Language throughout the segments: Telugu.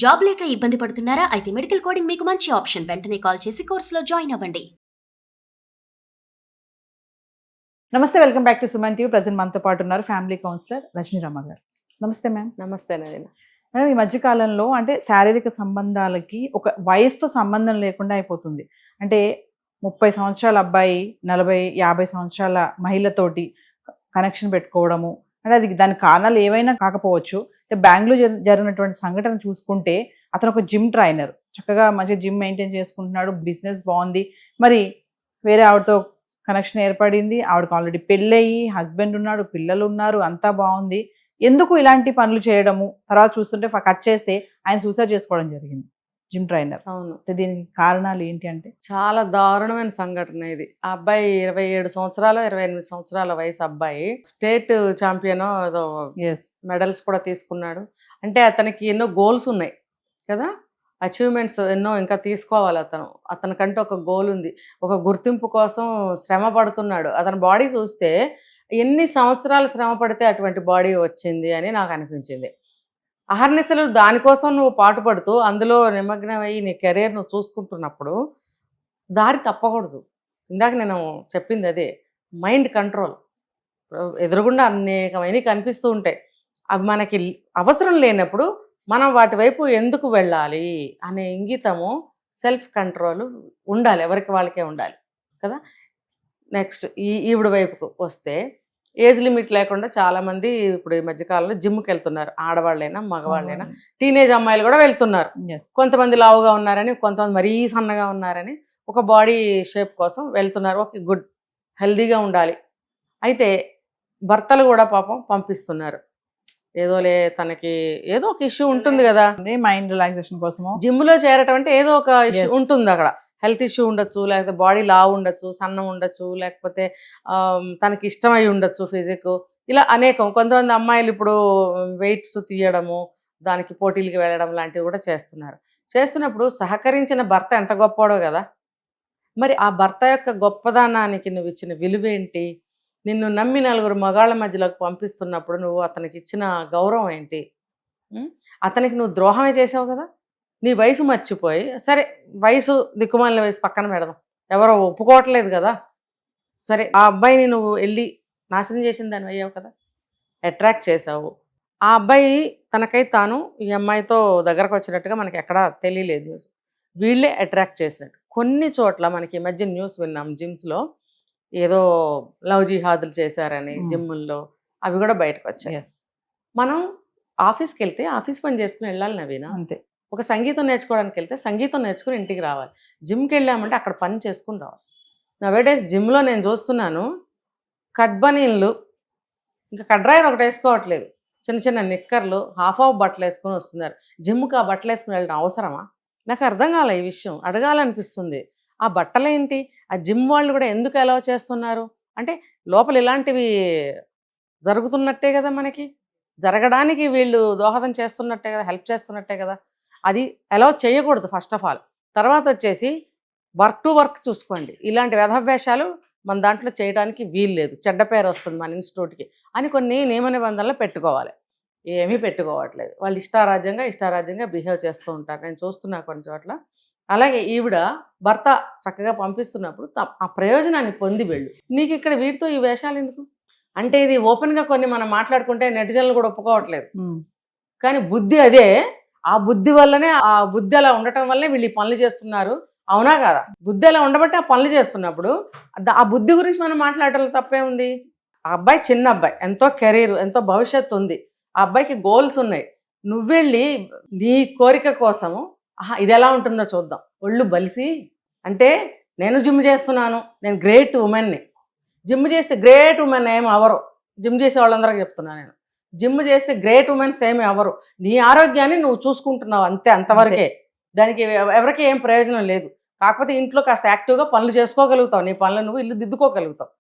జాబ్ లేక ఇబ్బంది పడుతున్నారా? అయితే మెడికల్ కోడింగ్ మీకు మంచి ఆప్షన్. వెంటనే కాల్ చేసి కోర్సులో జాయిన్ అవ్వండి. నమస్తే, welcome back to Suman TV. Present మనతో పాటు ఉన్నారు ఫ్యామిలీ కౌన్సిలర్ రజనీ రమ గారు. నమస్తే మ్యామ్. నమస్తే నవీన. మేడం, ఈ మధ్యకాలంలో అంటే శారీరక సంబంధాలకి ఒక వయసుతో సంబంధం లేకుండా అయిపోతుంది. అంటే 30 సంవత్సరాల అబ్బాయి 40-50 సంవత్సరాల మహిళతోటి కనెక్షన్ పెట్టుకోవడము, అంటే అది దాని కారణాలు ఏవైనా కాకపోవచ్చు. బెంగళూరు జరిగినటువంటి సంఘటన చూసుకుంటే అతను ఒక జిమ్ ట్రైనర్, చక్కగా మంచిగా జిమ్ మెయింటైన్ చేసుకుంటున్నాడు, బిజినెస్ బాగుంది. మరి వేరే ఆవిడతో కనెక్షన్ ఏర్పడింది, ఆవిడకి ఆల్రెడీ పెళ్ళయి హస్బెండ్ ఉన్నాడు, పిల్లలు ఉన్నారు, అంతా బాగుంది. ఎందుకు ఇలాంటి పనులు చేయడము? తర్వాత చూస్తుంటే కట్ చేస్తే ఆయన సూసైడ్ చేసుకోవడం జరిగింది, జిమ్ ట్రైనర్. అవును, దీనికి కారణాలు ఏంటి అంటే? చాలా దారుణమైన సంఘటన ఇది. ఆ అబ్బాయి 27 సంవత్సరాలు 28 సంవత్సరాల వయసు అబ్బాయి, స్టేట్ ఛాంపియన్ ఏదో మెడల్స్ కూడా తీసుకున్నాడు. అంటే అతనికి ఎన్నో గోల్స్ ఉన్నాయి కదా, అచీవ్మెంట్స్ ఎన్నో ఇంకా తీసుకోవాలి. అతనికంటూ ఒక గోల్ ఉంది, ఒక గుర్తింపు కోసం శ్రమ పడుతున్నాడు. అతని బాడీ చూస్తే ఎన్ని సంవత్సరాలు శ్రమ పడితే అటువంటి బాడీ వచ్చింది అని నాకు అనిపించింది. అహర్నిశలు దానికోసం నువ్వు పాటుపడుతూ అందులో నిమగ్నమయ్యి నీ కెరీర్ నువ్వు చూసుకుంటున్నప్పుడు దారి తప్పకూడదు. ఇందాక నేను చెప్పింది అదే, మైండ్ కంట్రోల్. ఎదురుగుండా అనేకమైనవి కనిపిస్తూ ఉంటాయి, అవి మనకి అవసరం లేనప్పుడు మనం వాటి వైపు ఎందుకు వెళ్ళాలి అనే ఇంగితము, సెల్ఫ్ కంట్రోల్ ఉండాలి, ఎవరికి వాళ్ళకే ఉండాలి కదా. నెక్స్ట్ ఈవిడ వైపుకు వస్తే ఏజ్ లిమిట్ లేకుండా చాలామంది ఇప్పుడు ఈ మధ్యకాలంలో జిమ్కి వెళ్తున్నారు, ఆడవాళ్ళైనా మగవాళ్ళైనా. టీనేజ్ అమ్మాయిలు కూడా వెళ్తున్నారు. కొంతమంది లావుగా ఉన్నారని, కొంతమంది మరీ సన్నగా ఉన్నారని ఒక బాడీ షేప్ కోసం వెళ్తున్నారు. ఓకే, గుడ్, హెల్దీగా ఉండాలి. అయితే భర్తలు కూడా పాపం పంపిస్తున్నారు, ఏదోలే తనకి ఏదో ఒక ఇష్యూ ఉంటుంది కదా, మైండ్ రిలాక్సేషన్ కోసము జిమ్లో చేరటం అంటే ఏదో ఒక ఇష్యూ ఉంటుంది. అక్కడ హెల్త్ ఇష్యూ ఉండొచ్చు, లేకపోతే బాడీ లావు ఉండొచ్చు, సన్నం ఉండొచ్చు, లేకపోతే తనకి ఇష్టమై ఉండొచ్చు ఫిజిక్, ఇలా అనేకం. కొంతమంది అమ్మాయిలు ఇప్పుడు వెయిట్స్ తీయడము, దానికి పోటీలకి వెళ్ళడం లాంటివి కూడా చేస్తున్నప్పుడు సహకరించిన భర్త ఎంత గొప్పవాడో కదా. మరి ఆ భర్త యొక్క గొప్పదనానికి నువ్వు ఇచ్చిన విలువేంటి? నిన్ను నమ్మి నలుగురు మగాళ్ళ మధ్యలోకి పంపిస్తున్నప్పుడు నువ్వు అతనికి ఇచ్చిన గౌరవం ఏంటి? అతనికి నువ్వు ద్రోహమే చేసావు కదా. నీ వయసు మర్చిపోయి, సరే వయసు దిక్కుమాలిన వయసు పక్కన పెడదాం, ఎవరో ఒప్పుకోవట్లేదు కదా, సరే ఆ అబ్బాయిని నువ్వు వెళ్ళి నాశనం చేసిన దాన్ని అయ్యావు కదా, అట్రాక్ట్ చేసావు. ఆ అబ్బాయి తనకై తాను ఈ అమ్మాయితో దగ్గరకు వచ్చినట్టుగా మనకి ఎక్కడా తెలియలేదు, వీళ్ళే అట్రాక్ట్ చేసినట్టు. కొన్ని చోట్ల మనకి ఈ మధ్య న్యూస్ విన్నాం, జిమ్స్లో ఏదో లవ్ జిహాదులు చేశారని జిమ్ముల్లో, అవి కూడా బయటకు వచ్చాయి. మనం ఆఫీస్కి వెళ్తే ఆఫీస్ పని చేసుకుని వెళ్ళాలి నవీన, అంతే. ఒక సంగీతం నేర్చుకోవడానికి వెళ్తే సంగీతం నేర్చుకుని ఇంటికి రావాలి. జిమ్కి వెళ్ళామంటే అక్కడ పని చేసుకుని రావాలి. నవేడేస్ జిమ్లో నేను చూస్తున్నాను, కట్ బనీన్లు, ఇంకా కడ్రాయర్ ఒకటి వేసుకోవట్లేదు, చిన్న చిన్న నిక్కర్లు, హాఫ్ బట్టలు వేసుకొని వస్తున్నారు. జిమ్కి ఆ బట్టలు వేసుకుని వెళ్ళడం అవసరమా? నాకు అర్థం కాలే ఈ విషయం, అడగాలనిపిస్తుంది. ఆ బట్టలేంటి, ఆ జిమ్ వాళ్ళు కూడా ఎందుకు అలౌ చేస్తున్నారు అంటే లోపల ఇలాంటివి జరుగుతున్నట్టే కదా, మనకి జరగడానికి వీళ్ళు దోహదం చేస్తున్నట్టే కదా, హెల్ప్ చేస్తున్నట్టే కదా. అది అలౌ చేయకూడదు ఫస్ట్ ఆఫ్ ఆల్. తర్వాత వచ్చేసి వర్క్ టు వర్క్ చూసుకోండి. ఇలాంటి వ్యధవేషాలు మన దాంట్లో చేయడానికి వీలు లేదు, చెడ్డ పేరు వస్తుంది మన ఇన్స్టిట్యూట్కి అని కొన్ని నియమ నిబంధనలు పెట్టుకోవాలి. ఏమీ పెట్టుకోవట్లేదు, వాళ్ళు ఇష్టారాజ్యంగా బిహేవ్ చేస్తూ ఉంటారు, నేను చూస్తున్నా కొన్ని చోట్ల. అలాగే ఈవిడ భర్త చక్కగా పంపిస్తున్నప్పుడు ఆ ప్రయోజనాన్ని పొంది వెళ్ళు. నీకు ఇక్కడ వీటితో ఈ వేషాలు ఎందుకు అంటే, ఇది ఓపెన్గా కొన్ని మనం మాట్లాడుకుంటే నెటిజన్లు కూడా ఒప్పుకోవట్లేదు, కానీ బుద్ధి అదే. ఆ బుద్ధి వల్లనే, ఆ బుద్ధి అలా ఉండటం వల్లనే వీళ్ళు ఈ పనులు చేస్తున్నారు, అవునా కదా. బుద్ధి అలా ఉండబట్టి ఆ పనులు చేస్తున్నప్పుడు ఆ బుద్ధి గురించి మనం మాట్లాడటం తప్పే ఉంది. ఆ అబ్బాయి చిన్న అబ్బాయి, ఎంతో కెరీర్, ఎంతో భవిష్యత్తు ఉంది, ఆ అబ్బాయికి గోల్స్ ఉన్నాయి. నువ్వెళ్ళి నీ కోరిక కోసము ఇది ఎలా ఉంటుందో చూద్దాం, ఒళ్ళు బలిసి అంటే నేను జిమ్ చేస్తున్నాను, నేను గ్రేట్ ఉమెన్ని. జిమ్ చేస్తే గ్రేట్ ఉమెన్ ఏమి అవరు, జిమ్ చేసే వాళ్ళందరికీ చెప్తున్నాను నేను, జిమ్ చేస్తే గ్రేట్ ఉమెన్స్ ఏమి అవరు. నీ ఆరోగ్యాన్ని నువ్వు చూసుకుంటున్నావు అంతే, అంతవరకే. దానికి ఎవరికి ఏం ప్రయోజనం లేదు. కాకపోతే ఇంట్లో కాస్త యాక్టివ్గా పనులు చేసుకోగలుగుతావు, నీ పనులు నువ్వు ఇల్లు దిద్దుకోగలుగుతావు.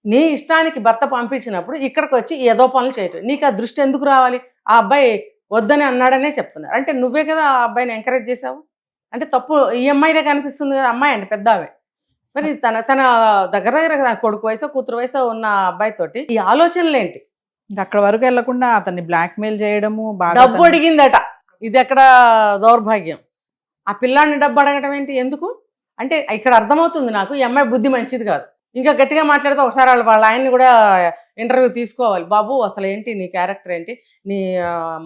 నీ ఇష్టానికి భర్త పంపించినప్పుడు ఇక్కడికి వచ్చి ఏదో పనులు చేయటం, నీకు ఆ దృష్టి ఎందుకు రావాలి? ఆ అబ్బాయి వద్దని అన్నాడనే చెప్తున్నారు అంటే నువ్వే కదా ఆ అబ్బాయిని ఎంకరేజ్ చేసావు. అంటే తప్పు ఈ అమ్మాయిదే కనిపిస్తుంది కదా, అమ్మాయి అండి పెద్ద ఆమె. మరి తన దగ్గర కొడుకు వయసు కూతురు వయసు ఉన్న అబ్బాయితోటి ఈ ఆలోచనలు ఏంటి? అక్కడ వరకు వెళ్లకుండా అతన్ని బ్లాక్మెయిల్ చేయడము, డబ్బు అడిగిందట, ఇది ఎక్కడ దౌర్భాగ్యం. ఆ పిల్లాడిని డబ్బు అడగటం ఏంటి, ఎందుకు అంటే ఇక్కడ అర్థమవుతుంది నాకు ఈ అమ్మాయి బుద్ధి మంచిది కాదు. ఇంకా గట్టిగా మాట్లాడితే ఒకసారి వాళ్ళ ఆయన్ని కూడా ఇంటర్వ్యూ తీసుకోవాలి. బాబు అసలు ఏంటి నీ క్యారెక్టర్ ఏంటి, నీ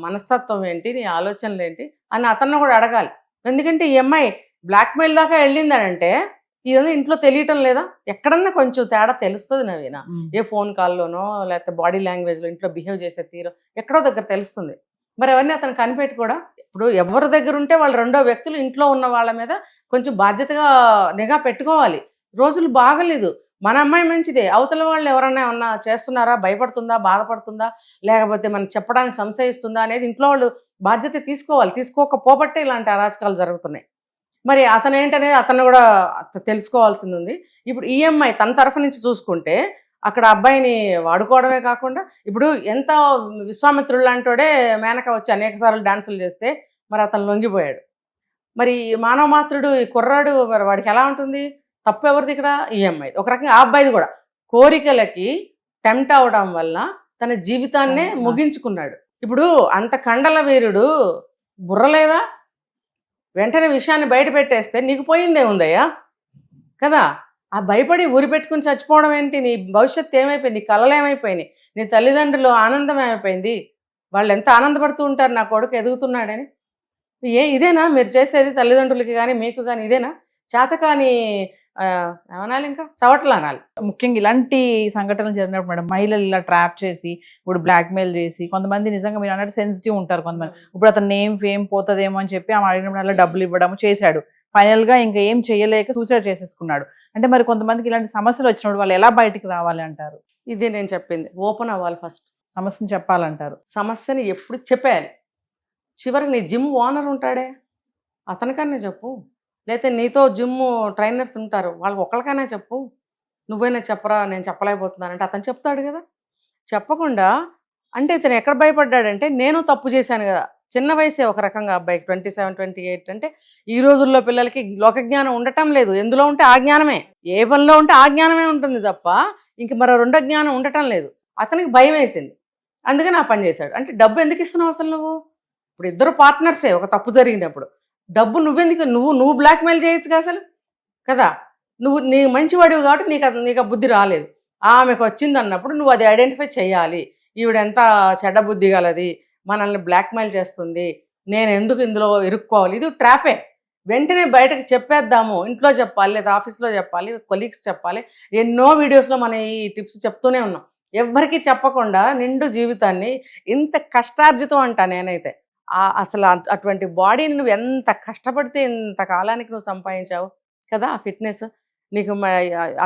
మనస్తత్వం ఏంటి, నీ ఆలోచనలు ఏంటి అని అతన్ని కూడా అడగాలి. ఎందుకంటే ఈ అమ్మాయి బ్లాక్మెయిల్ దాకా వెళ్ళిందనంటే ఇదంతా ఇంట్లో తెలియటం లేదా, ఎక్కడన్నా కొంచెం తేడా తెలుస్తుంది నవీనా. ఏ ఫోన్ కాల్లోనో లేకపోతే బాడీ లాంగ్వేజ్లో ఇంట్లో బిహేవ్ చేసే తీరు ఎక్కడో దగ్గర తెలుస్తుంది. మరి అవన్నీ అతను కనిపెట్టి కూడా ఇప్పుడు ఎవరి దగ్గర ఉంటే వాళ్ళు రెండో వ్యక్తులు ఇంట్లో ఉన్న వాళ్ళ మీద కొంచెం బాధ్యతగా నిఘా పెట్టుకోవాలి. రోజులు బాగలేదు. మన అమ్మాయి మంచిదే, అవతల వాళ్ళు ఎవరన్నా ఏమన్నా చేస్తున్నారా, భయపడుతుందా, బాధపడుతుందా, లేకపోతే మనకి చెప్పడానికి సంశయిస్తుందా అనేది ఇంట్లో వాళ్ళు బాధ్యత తీసుకోవాలి. తీసుకోకపోబట్టే ఇలాంటి అరాచకాలు జరుగుతున్నాయి. మరి అతను ఏంటనేది అతను కూడా తెలుసుకోవాల్సింది ఉంది. ఇప్పుడు ఈ అమ్మాయి తన తరఫు నుంచి చూసుకుంటే అక్కడ అబ్బాయిని వాడుకోవడమే కాకుండా ఇప్పుడు ఎంత విశ్వామిత్రుడు లాంటోడే మేనక వచ్చి అనేక సార్లు డాన్సులు చేస్తే మరి అతను లొంగిపోయాడు. మరి మానవ మాత్రుడు ఈ కుర్రాడు మరి వాడికి ఎలా ఉంటుంది, తప్పు ఎవరిది ఇక్కడ, ఈ అమ్మాయిది. ఒక రకంగా ఆ అబ్బాయిది కూడా కోరికలకి టెంప్ట్ అవడం వల్ల తన జీవితాన్నే ముగించుకున్నాడు. ఇప్పుడు అంత కండల వీరుడు బుర్రలేదా, వెంటనే విషయాన్ని బయట పెట్టేస్తే నీకు పోయిందే ఉందయ్యా కదా. ఆ భయపడి ఊరి పెట్టుకుని చచ్చిపోవడం ఏంటి, నీ భవిష్యత్తు ఏమైపోయింది, నీ కళలు ఏమైపోయినాయి, నీ తల్లిదండ్రులు ఆనందం ఏమైపోయింది, వాళ్ళు ఎంత ఆనందపడుతూ ఉంటారు నా కొడుకు ఎదుగుతున్నాడని. ఇదేనా మీరు చేసేది తల్లిదండ్రులకి కానీ మీకు కానీ, ఇదేనా చేతకాని ఏమనాలి, ఇంకా చవట్లు అనాలి. ముఖ్యంగా ఇలాంటి సంఘటనలు జరిగినప్పుడు మేడం మహిళలు ఇలా ట్రాప్ చేసి ఇప్పుడు బ్లాక్మెయిల్ చేసి, కొంతమంది నిజంగా మీరు అన్నట్టు సెన్సిటివ్ ఉంటారు కొంతమంది. ఇప్పుడు అతను నేమ్ ఫేమ్ పోతుందేమో అని చెప్పి ఆమె అడిగినప్పుడు డబ్బులు ఇవ్వడం చేశాడు, ఫైనల్ గా ఇంకా ఏం చేయలేక సూసైడ్ చేసేసుకున్నాడు. అంటే మరి కొంతమందికి ఇలాంటి సమస్యలు వచ్చినప్పుడు వాళ్ళు ఎలా బయటికి రావాలి అంటారు? ఇదే నేను చెప్పింది, ఓపెన్ అవ్వాలి. ఫస్ట్ సమస్యను చెప్పాలంటారు. సమస్యని ఎప్పుడు చెప్పేయాలి. చివరికి నీ జిమ్ ఓనర్ ఉంటాడే అతనికన్నా చెప్పు, లేకపోతే నీతో జిమ్ ట్రైనర్స్ ఉంటారు వాళ్ళకి ఒకరికైనా చెప్పు. నువ్వైనా చెప్పరా, నేను చెప్పలేకపోతున్నానంటే అతను చెప్తాడు కదా. చెప్పకుండా అంటే ఇతను ఎక్కడ భయపడ్డాడంటే నేను తప్పు చేశాను కదా. చిన్న వయసే ఒక రకంగా అబ్బాయికి 27, 28 అంటే ఈ రోజుల్లో పిల్లలకి లోకజ్ఞానం ఉండటం లేదు. ఎందులో ఉంటే ఆ జ్ఞానమే, ఏ పనిలో ఉంటే ఆ జ్ఞానమే ఉంటుంది తప్ప ఇంక మరో రెండో జ్ఞానం ఉండటం లేదు. అతనికి భయం వేసింది, అందుకని ఆ పని చేశాడు. అంటే డబ్బు ఎందుకు ఇస్తున్నావు అసలు నువ్వు? ఇప్పుడు ఇద్దరు పార్ట్నర్సే ఒక తప్పు జరిగినప్పుడు డబ్బు నువ్వెందుకు, నువ్వు బ్లాక్మెయిల్ చేయొచ్చుగా అసలు కదా. నీ మంచివాడివి కాబట్టి నీకు ఆ బుద్ధి రాలేదు. ఆమెకు వచ్చింది అన్నప్పుడు నువ్వు అది ఐడెంటిఫై చేయాలి. ఈవిడెంత చెడ్డ బుద్ధి గలది, మనల్ని బ్లాక్మెయిల్ చేస్తుంది, నేను ఎందుకు ఇందులో ఇరుక్కోవాలి, ఇది ట్రాపే. వెంటనే బయటకు చెప్పేద్దాము, ఇంట్లో చెప్పాలి లేదా ఆఫీస్లో చెప్పాలి, కొలీగ్స్ చెప్పాలి. ఎన్నో వీడియోస్లో మనం ఈ టిప్స్ చెప్తూనే ఉన్నాం. ఎవ్వరికీ చెప్పకుండా నిండు జీవితాన్ని ఇంత కష్టార్జితం అంటా నేనైతే. అసలు అటువంటి బాడీని నువ్వు ఎంత కష్టపడితే ఇంత కాలానికి నువ్వు సంపాదించావు కదా. ఆ ఫిట్నెస్ నీకు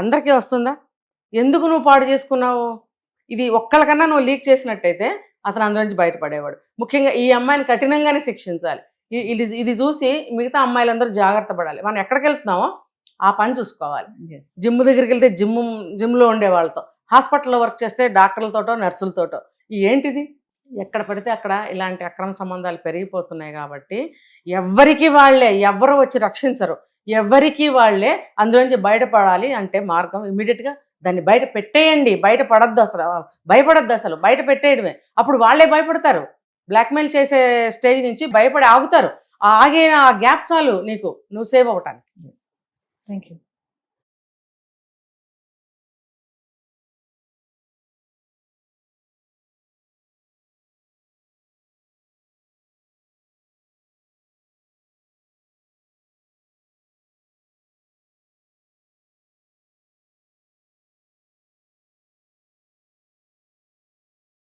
అందరికీ వస్తుందా? ఎందుకు నువ్వు పాడు చేసుకున్నావు? ఇది ఒక్కరికన్నా నువ్వు లీక్ చేసినట్టయితే అతను అందరి నుంచి బయటపడేవాడు. ముఖ్యంగా ఈ అమ్మాయిని కఠినంగానే శిక్షించాలి. ఇది చూసి మిగతా అమ్మాయిలందరూ జాగ్రత్త పడాలి. మనం ఎక్కడికి వెళ్తున్నామో ఆ పని చూసుకోవాలి. జిమ్ దగ్గరికి వెళ్తే జిమ్లో ఉండే వాళ్ళతో, హాస్పిటల్లో వర్క్ చేస్తే డాక్టర్లతోటో నర్సులతోటో, ఏంటిది ఎక్కడ పడితే అక్కడ ఇలాంటి అక్రమ సంబంధాలు పెరిగిపోతున్నాయి. కాబట్టి ఎవరికి వాళ్ళే, ఎవరు వచ్చి రక్షించరు, ఎవరికి వాళ్ళే అందులోంచి బయటపడాలి అంటే మార్గం ఇమీడియట్గా దాన్ని బయట పెట్టేయండి. బయట పడద్దు, అసలు భయపడద్దు, అసలు బయట పెట్టేయడమే. అప్పుడు వాళ్ళే భయపడతారు. బ్లాక్మెయిల్ చేసే స్టేజ్ నుంచి భయపడి ఆగుతారు. ఆగిన ఆ గ్యాప్ చాలు నీకు, నువ్వు సేవ్ అవ్వటానికి. Thank you.